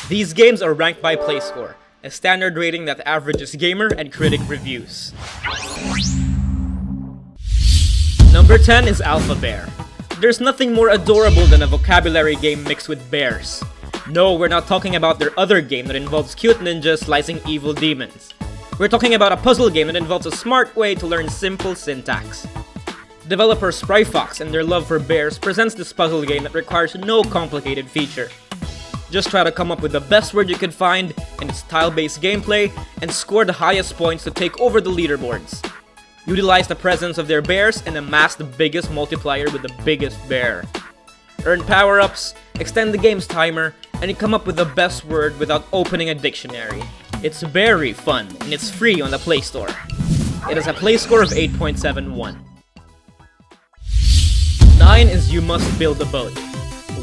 These games are ranked by play score, a standard rating that averages gamer and critic reviews. Number 10 is Alpha Bear. There's nothing more adorable than a vocabulary game mixed with bears. No, we're not talking about their other game that involves cute ninjas slicing evil demons. We're talking about a puzzle game that involves a smart way to learn simple syntax. Developer Spryfox and their love for bears presents this puzzle game that requires no complicated feature. Just try to come up with the best word you can find in its tile-based gameplay and score the highest points to take over the leaderboards. Utilize the presence of their bears and amass the biggest multiplier with the biggest bear. Earn power-ups, extend the game's timer, and you come up with the best word without opening a dictionary. It's very fun, and it's free on the Play Store. It has a play score of 8.71. 9 is You Must Build a Boat.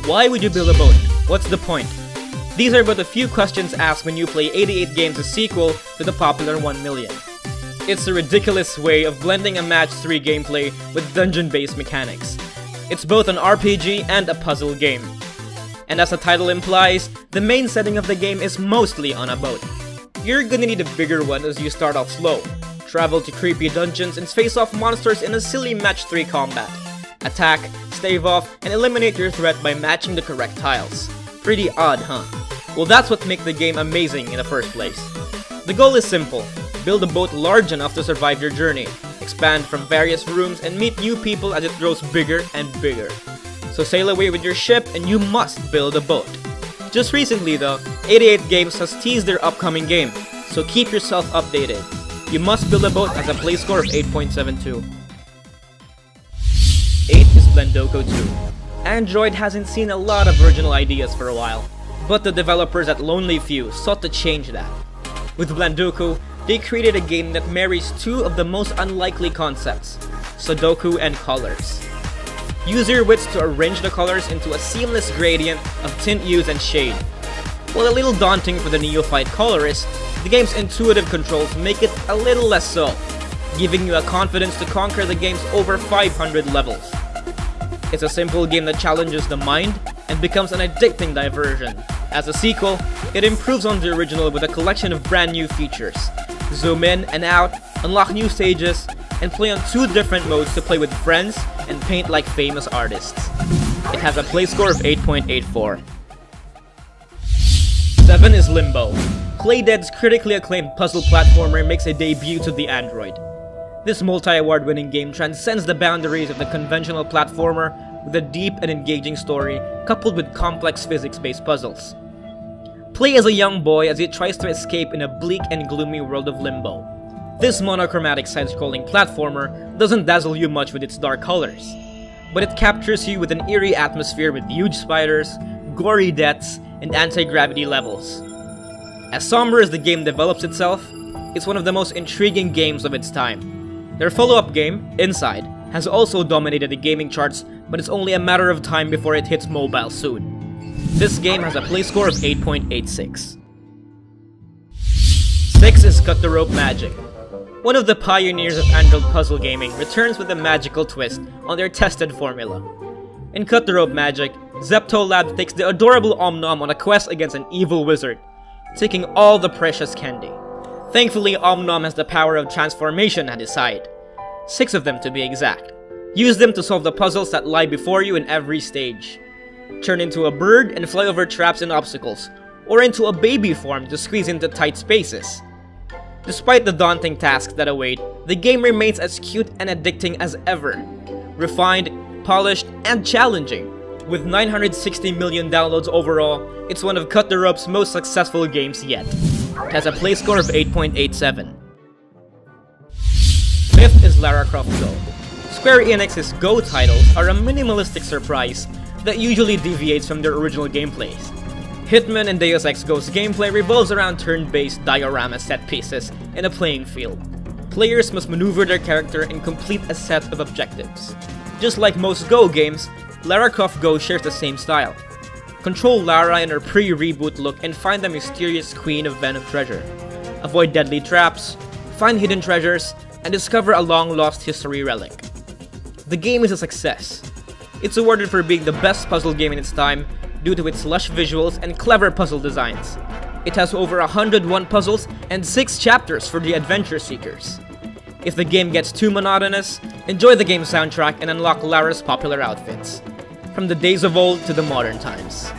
Why would you build a boat? What's the point? These are but a few questions asked when you play 88 Games' sequel to the popular 1 Million. It's a ridiculous way of blending a match 3 gameplay with dungeon-based mechanics. It's both an RPG and a puzzle game. And as the title implies, the main setting of the game is mostly on a boat. You're gonna need a bigger one as you start off slow, travel to creepy dungeons and face off monsters in a silly match 3 combat. Attack, stave off, and eliminate your threat by matching the correct tiles. Pretty odd, huh? Well, that's what makes the game amazing in the first place. The goal is simple. Build a boat large enough to survive your journey, expand from various rooms, and meet new people as it grows bigger and bigger. So sail away with your ship and you must build a boat. Just recently though, 88 Games has teased their upcoming game, so keep yourself updated. You Must Build a Boat has a play score of 8.72. 8 is Blendoco 2. Android hasn't seen a lot of original ideas for a while, but the developers at Lonely Fuse sought to change that. With Blendoco, they created a game that marries two of the most unlikely concepts, Sudoku and colors. Use your wits to arrange the colors into a seamless gradient of tint use and shade. While a little daunting for the neophyte colorist, the game's intuitive controls make it a little less so, giving you a confidence to conquer the game's over 500 levels. It's a simple game that challenges the mind and becomes an addicting diversion. As a sequel, it improves on the original with a collection of brand new features. Zoom in and out, unlock new stages, and play on 2 different modes to play with friends and paint like famous artists. It has a play score of 8.84. 7 is Limbo. Playdead's critically acclaimed puzzle platformer makes a debut to the Android. This multi-award winning game transcends the boundaries of the conventional platformer with a deep and engaging story coupled with complex physics-based puzzles. Play as a young boy as he tries to escape in a bleak and gloomy world of Limbo. This monochromatic side-scrolling platformer doesn't dazzle you much with its dark colors, but it captures you with an eerie atmosphere with huge spiders, gory deaths, and anti-gravity levels. As somber as the game develops itself, it's one of the most intriguing games of its time. Their follow-up game, Inside, has also dominated the gaming charts, but it's only a matter of time before it hits mobile soon. This game has a play score of 8.86. 6 is Cut the Rope Magic. One of the pioneers of Android puzzle gaming returns with a magical twist on their tested formula. In Cut the Rope Magic, Zepto Lab takes the adorable Omnom on a quest against an evil wizard, taking all the precious candy. Thankfully, Omnom has the power of transformation at his side. 6 of them to be exact. Use them to solve the puzzles that lie before you in every stage. Turn into a bird and fly over traps and obstacles, or into a baby form to squeeze into tight spaces. Despite the daunting tasks that await, the game remains as cute and addicting as ever. Refined, polished, and challenging. With 960 million downloads overall, it's one of Cut the Rope's most successful games yet. It has a play score of 8.87. 5th is Lara Croft Go. Square Enix's Go titles are a minimalistic surprise that usually deviates from their original gameplays. Hitman and Deus Ex Go's gameplay revolves around turn-based diorama set pieces in a playing field. Players must maneuver their character and complete a set of objectives. Just like most Go games, Lara Croft Go shares the same style. Control Lara in her pre-reboot look and find the mysterious Queen of Venom treasure. Avoid deadly traps, find hidden treasures, and discover a long-lost history relic. The game is a success. It's awarded for being the best puzzle game in its time, due to its lush visuals and clever puzzle designs. It has over 101 puzzles and 6 chapters for the adventure seekers. If the game gets too monotonous, enjoy the game's soundtrack and unlock Lara's popular outfits, from the days of old to the modern times.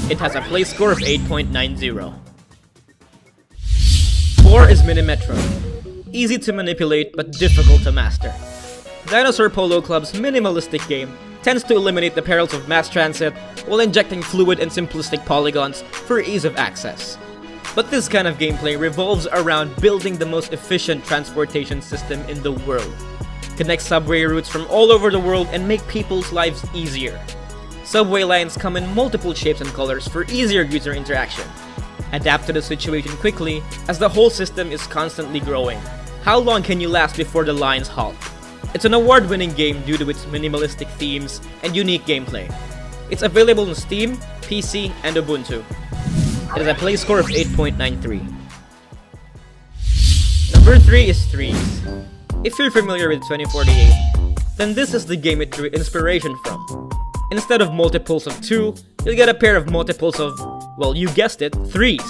It has a play score of 8.90. 4 is Mini Metro. Easy to manipulate but difficult to master. Dinosaur Polo Club's minimalistic game tends to eliminate the perils of mass transit while injecting fluid and simplistic polygons for ease of access. But this kind of gameplay revolves around building the most efficient transportation system in the world. Connect subway routes from all over the world and make people's lives easier. Subway lines come in multiple shapes and colors for easier user interaction. Adapt to the situation quickly, as the whole system is constantly growing. How long can you last before the lines halt? It's an award-winning game due to its minimalistic themes and unique gameplay. It's available on Steam, PC, and Ubuntu. It has a play score of 8.93. Number 3 is Threes. If you're familiar with 2048, then this is the game it drew inspiration from. Instead of multiples of 2, you'll get a pair of multiples of, well, you guessed it, 3s.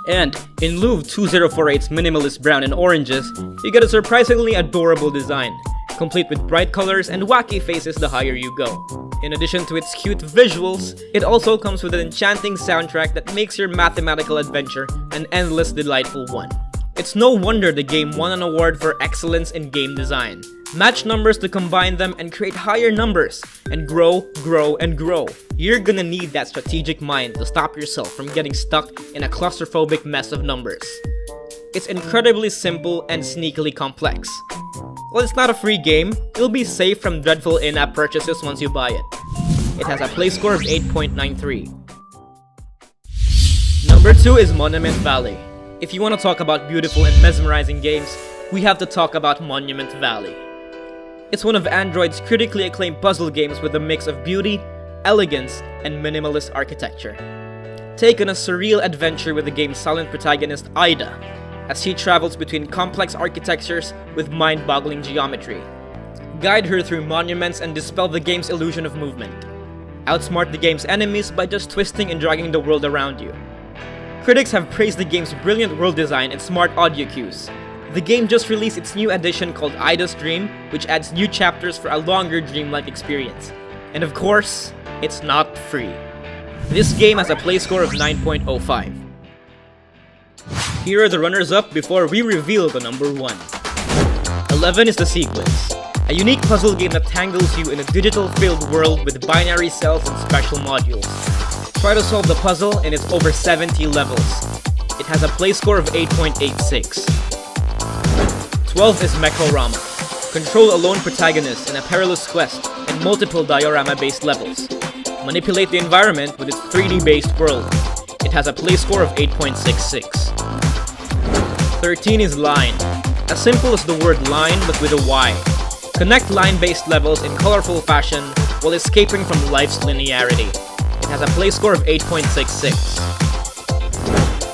And in lieu of 2048's minimalist brown and oranges, you get a surprisingly adorable design, complete with bright colors and wacky faces the higher you go. In addition to its cute visuals, it also comes with an enchanting soundtrack that makes your mathematical adventure an endless delightful one. It's no wonder the game won an award for excellence in game design. Match numbers to combine them and create higher numbers, and grow, grow, and grow. You're gonna need that strategic mind to stop yourself from getting stuck in a claustrophobic mess of numbers. It's incredibly simple and sneakily complex. While it's not a free game, you'll be safe from dreadful in-app purchases once you buy it. It has a play score of 8.93. Number 2 is Monument Valley. If you want to talk about beautiful and mesmerizing games, we have to talk about Monument Valley. It's one of Android's critically acclaimed puzzle games with a mix of beauty, elegance, and minimalist architecture. Take on a surreal adventure with the game's silent protagonist Ida, as she travels between complex architectures with mind-boggling geometry. Guide her through monuments and dispel the game's illusion of movement. Outsmart the game's enemies by just twisting and dragging the world around you. Critics have praised the game's brilliant world design and smart audio cues. The game just released its new edition called Ida's Dream, which adds new chapters for a longer dreamlike experience. And of course, it's not free. This game has a play score of 9.05. Here are the runners-up before we reveal the number 1. 11 is The Sequence, a unique puzzle game that tangles you in a digital-filled world with binary cells and special modules. Try to solve the puzzle in its over 70 levels. It has a play score of 8.86. 12 is Mechorama. Control a lone protagonist in a perilous quest and multiple diorama-based levels. Manipulate the environment with its 3D-based world. It has a play score of 8.66. 13 is Line. As simple as the word line but with a Y. Connect line-based levels in colorful fashion while escaping from life's linearity. It has a play score of 8.66.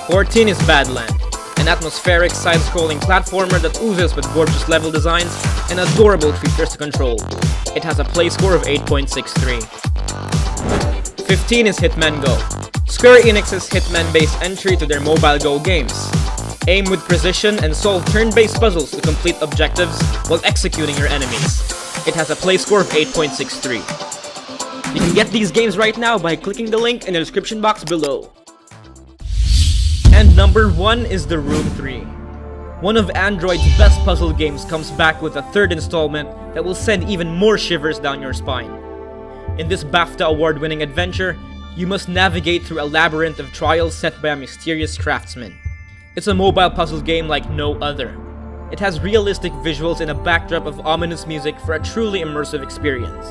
14 is Badland. An atmospheric side-scrolling platformer that oozes with gorgeous level designs and adorable creatures to control. It has a play score of 8.63. 15 is Hitman Go. Square Enix's Hitman-based entry to their Mobile Go games. Aim with precision and solve turn-based puzzles to complete objectives while executing your enemies. It has a play score of 8.63. You can get these games right now by clicking the link in the description box below. And number 1 is The Room 3. One of Android's best puzzle games comes back with a third installment that will send even more shivers down your spine. In this BAFTA award-winning adventure, you must navigate through a labyrinth of trials set by a mysterious craftsman. It's a mobile puzzle game like no other. It has realistic visuals and a backdrop of ominous music for a truly immersive experience.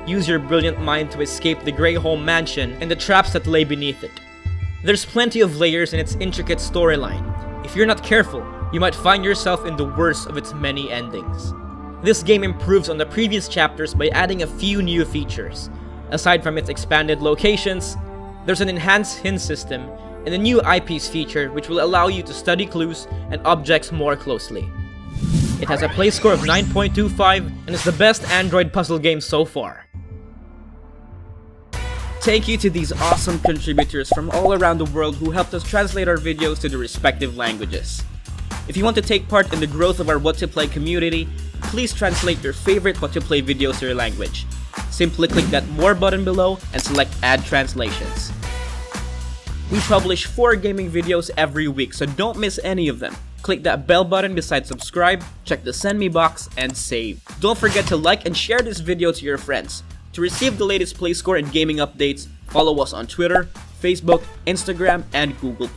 Use your brilliant mind to escape the Grey Home Mansion and the traps that lay beneath it. There's plenty of layers in its intricate storyline. If you're not careful, you might find yourself in the worst of its many endings. This game improves on the previous chapters by adding a few new features. Aside from its expanded locations, there's an enhanced hint system and a new eyepiece feature which will allow you to study clues and objects more closely. It has a play score of 9.25 and is the best Android puzzle game so far. Thank you to these awesome contributors from all around the world who helped us translate our videos to the respective languages. If you want to take part in the growth of our What to Play community, please translate your favorite What to Play videos to your language. Simply click that More button below and select Add Translations. We publish 4 gaming videos every week, so don't miss any of them. Click that bell button beside subscribe, check the send me box, and save. Don't forget to like and share this video to your friends. To receive the latest play score and gaming updates, follow us on Twitter, Facebook, Instagram, and Google+.